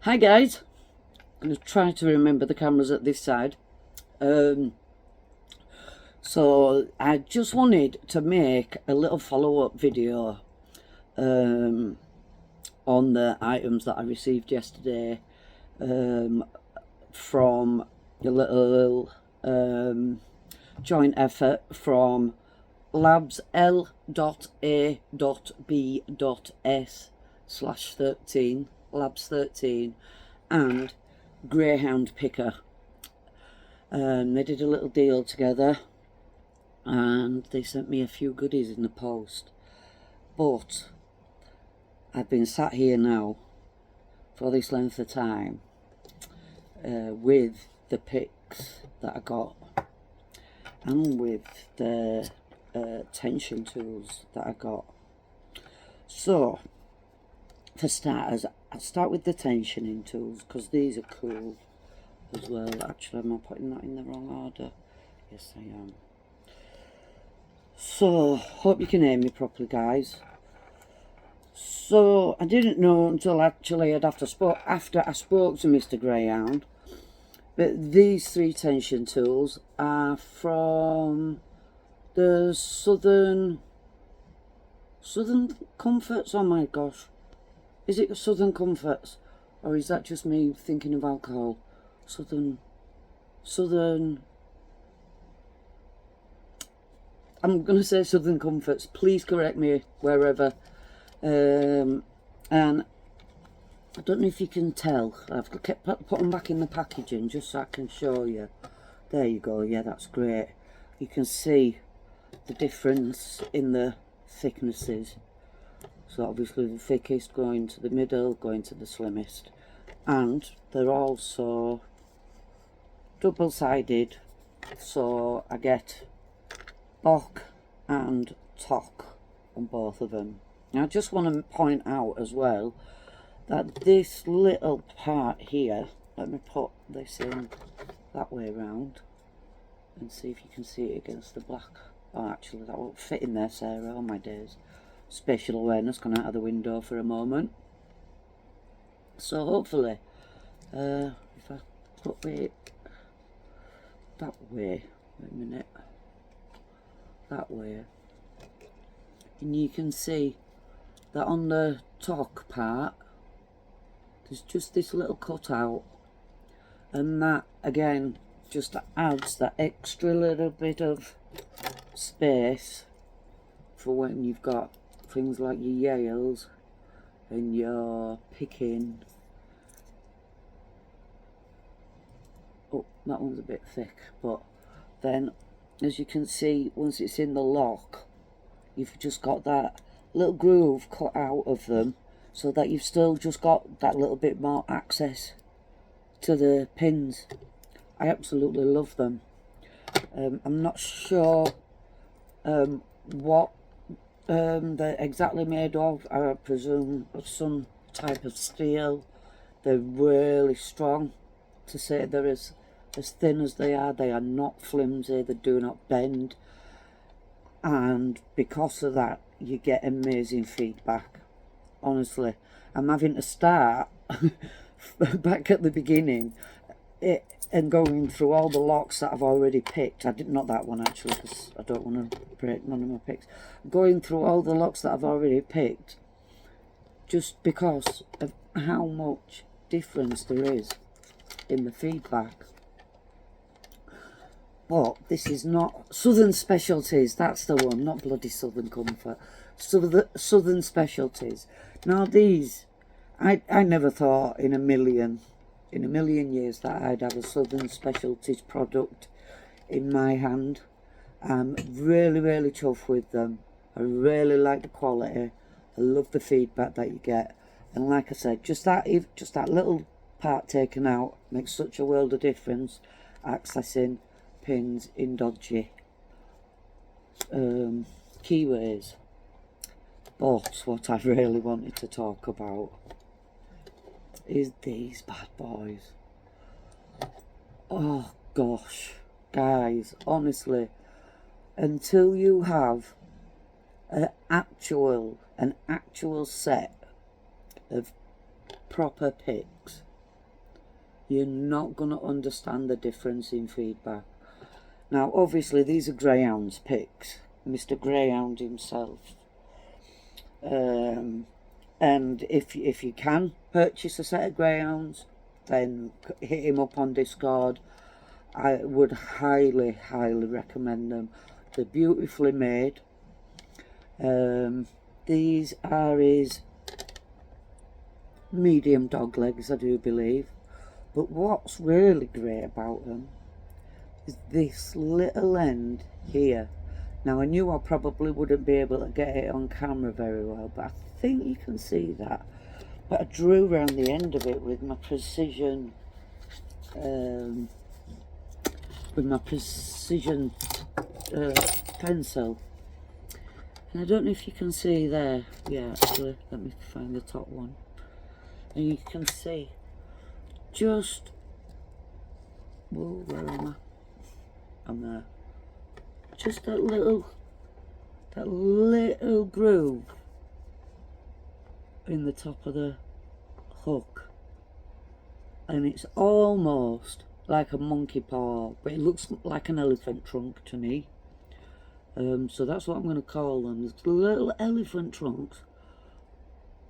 Hi guys, I'm going to try to remember the cameras at this side. So I just wanted to make a little follow-up video on the items that I received yesterday from a little joint effort from labs L.A.B.S/13 labs 13 and Greyhound Picker. They did a little deal together and they sent me a few goodies in the post, but I've been sat here now for this length of time with the picks that I got and with the tension tools that I got. So for starters, I'll start with the tensioning tools because these are cool as well. Actually, am I putting that in the wrong order? Yes, I am. So, hope you can hear me properly, guys. So, I didn't know until actually after I spoke to Mr. Greyhound, but these three tension tools are from the Southern Comforts. Oh my gosh. Is it Southern Comforts? Or is that just me thinking of alcohol? Southern, I'm going to say Southern Comforts. Please correct me wherever. And I don't know if you can tell. I've kept put them back in the packaging just so I can show you. There you go. Yeah, that's great. You can see the difference in the thicknesses. So obviously the thickest going to the middle, going to the slimmest. And they're also double-sided, so I get Bock and Tock on both of them. Now I just want to point out as well that this little part here, let me put this in that way around and see if you can see it against the black. Oh, actually that won't fit in there, Sarah. Oh my days. Spatial awareness gone out of the window for a moment. So hopefully if I put it that way, wait a minute, that way, and you can see that on the top part there's just this little cutout, and that again just adds that extra little bit of space for when you've got things like your Yales and your picking. Oh, that one's a bit thick, but then as you can see, once it's in the lock, you've just got that little groove cut out of them so that you've still just got that little bit more access to the pins. I absolutely love them. I'm not sure what they're exactly made of. I presume of some type of steel. They're really strong. To say they're as thin as they are not flimsy, they do not bend, and because of that you get amazing feedback. Honestly, I'm having to start back at the beginning and going through all the locks that I've already picked. I did not that one actually because I don't want to break none of my picks. Going through all the locks that I've already picked just because of how much difference there is in the feedback. But this is not Southern Specialties, that's the one, not bloody Southern Comfort. Southern Specialties. Now these, I never thought in a million years that I'd have a Southern Specialties product in my hand. I'm really chuffed with them. I really like the quality. I love the feedback that you get, and like I said, just that little part taken out makes such a world of difference accessing pins in dodgy keyways. But what I really wanted to talk about is these bad boys. Oh gosh, guys, honestly, until you have an actual set of proper picks you're not going to understand the difference in feedback. Now obviously these are Greyhound's picks, Mr. Greyhound himself. And if you can purchase a set of Greyhounds, then hit him up on Discord. I would highly recommend them. They're beautifully made. These are his medium dog legs, I do believe. But what's really great about them is this little end here. Now I knew I probably wouldn't be able to get it on camera very well, but I think you can see that. But I drew around the end of it with my precision pencil. And I don't know if you can see there. Yeah, actually, let me find the top one. And you can see just, whoa, where am I? I'm there. Just that little groove in the top of the hook. And it's almost like a monkey paw, but it looks like an elephant trunk to me. So that's what I'm going to call them, the little elephant trunks.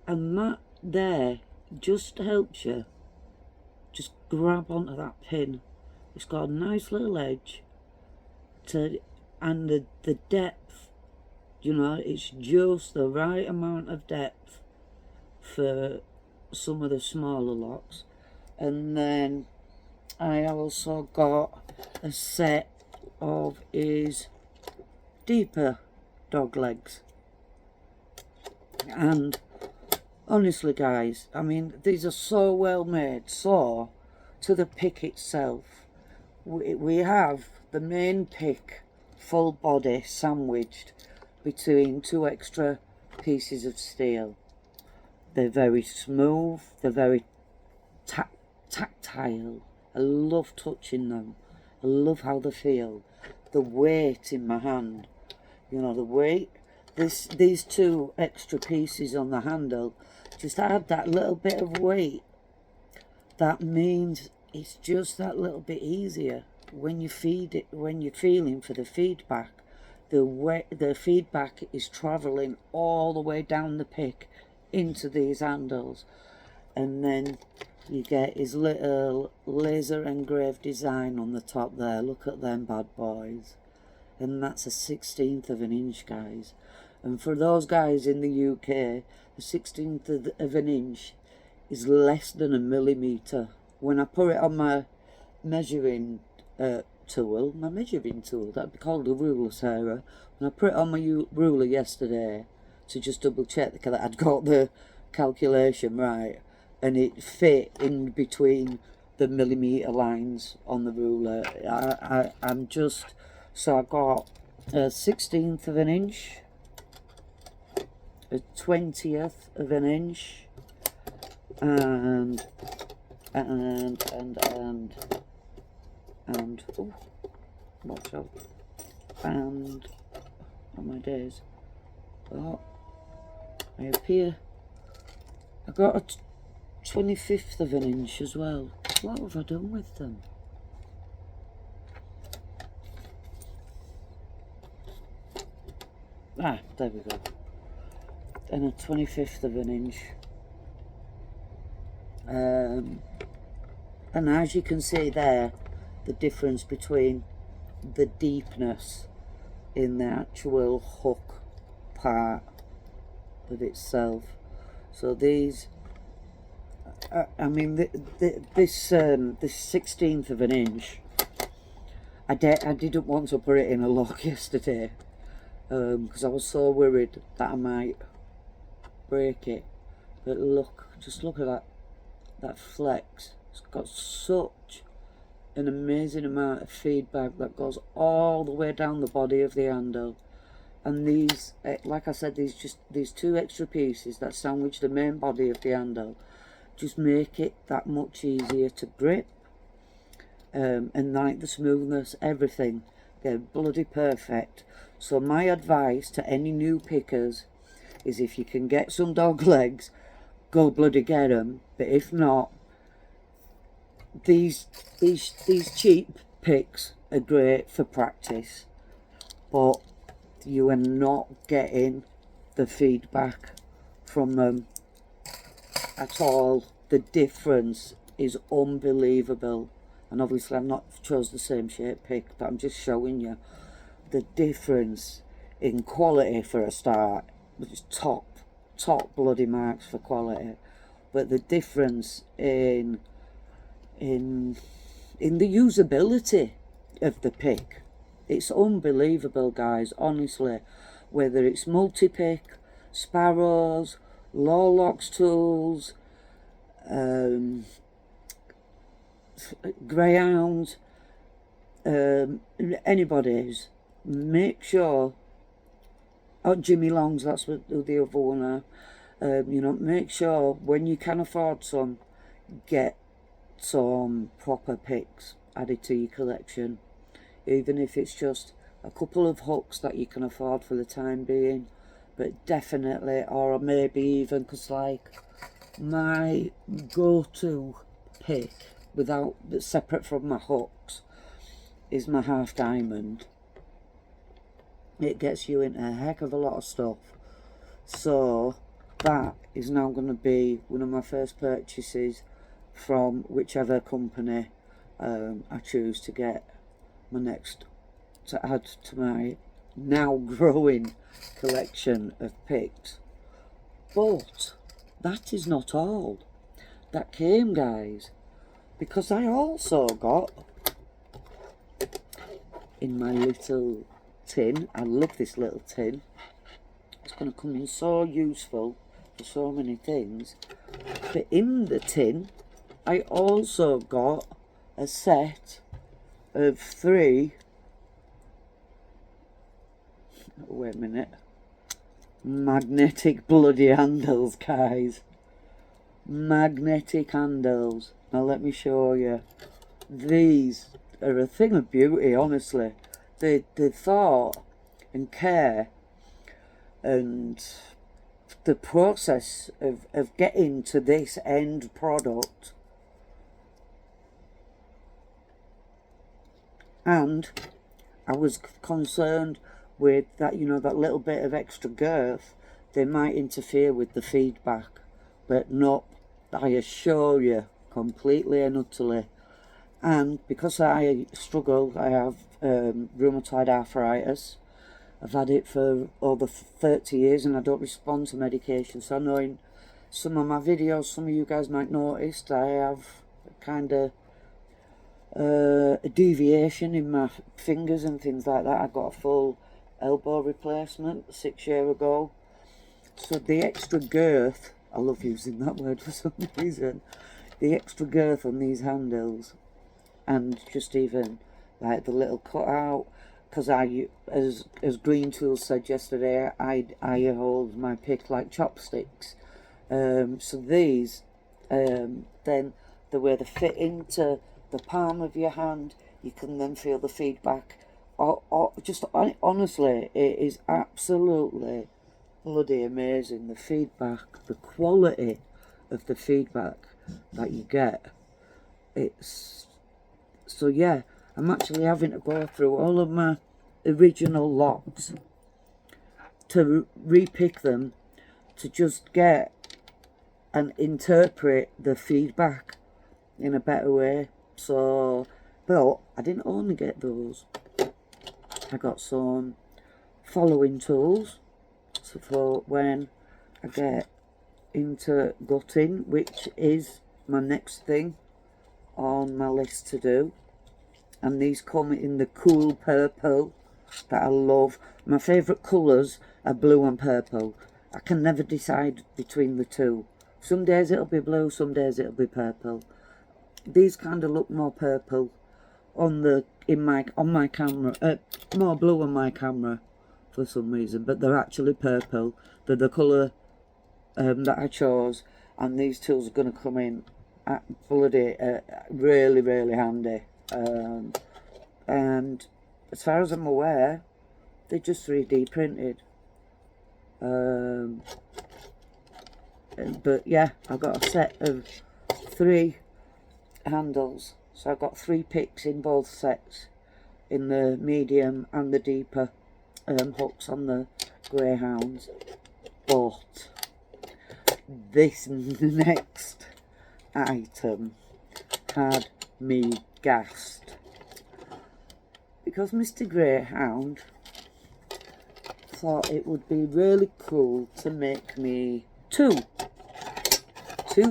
And that there just helps you just grab onto that pin. It's got a nice little edge and the depth, you know, it's just the right amount of depth for some of the smaller locks. And then I also got a set of his deeper dog legs. And honestly guys, I mean, these are so well made. So to the pick itself, we have the main pick full body sandwiched between two extra pieces of steel. They're very smooth, they're very tactile. I love touching them. I love how they feel. The weight in my hand, you know, the weight. These two extra pieces on the handle just add that little bit of weight. That means it's just that little bit easier when you feed it, when you're feeling for the feedback. The feedback is travelling all the way down the pick into these handles, and then you get his little laser engraved design on the top there. Look at them bad boys. And that's a 1/16 of an inch, guys. And for those guys in the UK, a 1/16 of an inch is less than a millimetre. When I put it on my measuring tool, that'd be called a ruler, Sarah. When I put it on my ruler yesterday to just double check that I'd got the calculation right, and it fit in between the millimetre lines on the ruler. I'm just, so I got a 1/16 of an inch, a 20th of an inch, and oh, watch out, and on my days, oh, I appear, I got a 25th of an inch as well. What have I done with them? Ah, there we go. And a 25th of an inch. And as you can see there, the difference between the deepness in the actual hook part of itself. So these, I mean, this 1/16 of an inch, I didn't want to put it in a lock yesterday, because I was so worried that I might break it. But look, just look at that flex. It's got such an amazing amount of feedback that goes all the way down the body of the handle. And these, like I said, these two extra pieces that sandwich the main body of the handle just make it that much easier to grip, and like the smoothness, everything, they're bloody perfect. So my advice to any new pickers is, if you can get some dog legs, go bloody get them. But if not, these cheap picks are great for practice, but you are not getting the feedback from them at all. The difference is unbelievable. And obviously I've not chose the same shape pick, but I'm just showing you the difference in quality for a start, which is top bloody marks for quality. But the difference in the usability of the pick, it's unbelievable, guys, honestly. Whether it's multi-pick, Sparrows, Lorlox tools, Greyhounds, anybody's, make sure, oh, Jimmy Longs, that's what the other one are, you know, make sure when you can afford some, get some proper picks added to your collection, even if it's just a couple of hooks that you can afford for the time being. But definitely, or maybe even, because like my go-to pick without separate from my hooks is my half diamond. It gets you into a heck of a lot of stuff, so that is now going to be one of my first purchases from whichever company I choose to get my next, to add to my now growing collection of picks. But that is not all that came, guys, because I also got in my little tin, I love this little tin, it's going to come in so useful for so many things, but in the tin I also got a set of 3, wait a minute, magnetic bloody handles, guys. Magnetic handles. Now let me show you. These are a thing of beauty, honestly. The thought and care and the process of getting to this end product, and I was concerned with that, you know, that little bit of extra girth, they might interfere with the feedback, but no, I assure you, completely and utterly. And because I struggle, I have rheumatoid arthritis. I've had it for over 30 years and I don't respond to medication. So I know in some of my videos, some of you guys might notice I have kind of a deviation in my fingers and things like that. I got a full elbow replacement 6 years ago. So the extra girth, I love using that word for some reason, the extra girth on these handles, and just even like the little cutout, because I, as Green Tools said yesterday, I hold my pick like chopsticks. So these, then the way they fit into the palm of your hand, you can then feel the feedback. Just honestly, it is absolutely bloody amazing, the feedback, the quality of the feedback that you get. It's so, yeah, I'm actually having to go through all of my original locks to repick them, to just get and interpret the feedback in a better way. So, but I didn't only get those, I got some following tools, so for when I get into gutting, which is my next thing on my list to do. And these come in the cool purple that I love. My favourite colours are blue and purple. I can never decide between the two. Some days it'll be blue, some days it'll be purple. These kind of look more purple on my camera, more blue on my camera for some reason, but they're actually purple. They're the colour that I chose, and these tools are going to come in bloody really, really handy. And as far as I'm aware, they're just 3D printed. But yeah, I got a set of 3 handles. So I've got 3 picks in both sets, in the medium and the deeper hooks on the greyhounds. But this next item had me gassed, because Mr. Greyhound thought it would be really cool to make me two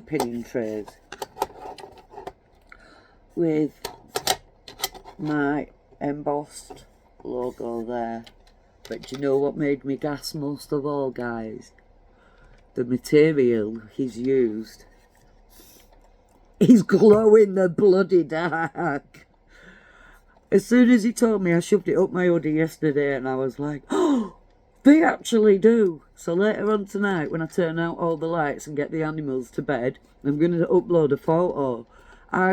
pinning trays with my embossed logo there. But do you know what made me gas most of all, guys? The material he's used is glow in the bloody dark. As soon as he told me, I shoved it up my hoodie yesterday and I was like, oh, they actually do. So later on tonight, when I turn out all the lights and get the animals to bed, I'm going to upload a photo. I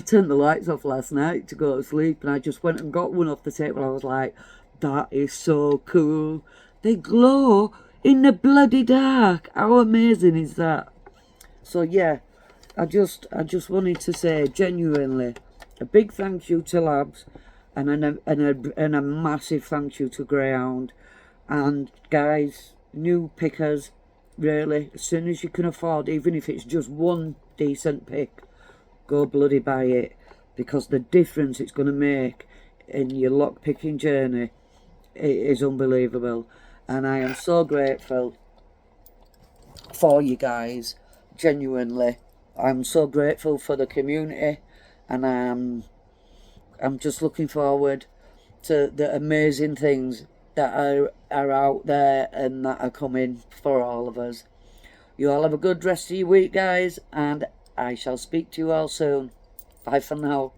turned the lights off last night to go to sleep, and I just went and got one off the table. I was like, that is so cool. They glow in the bloody dark. How amazing is that? So yeah, I just wanted to say genuinely a big thank you to Labs, and a massive thank you to Greyhound. And guys, new pickers, really, as soon as you can afford, even if it's just one decent pick, go bloody buy it, because the difference it's going to make in your lock picking journey, it is unbelievable. And I am so grateful for you guys, genuinely. I'm so grateful for the community, and I'm just looking forward to the amazing things that are out there and that are coming for all of us. You all have a good rest of your week, guys, and I shall speak to you all soon. Bye for now.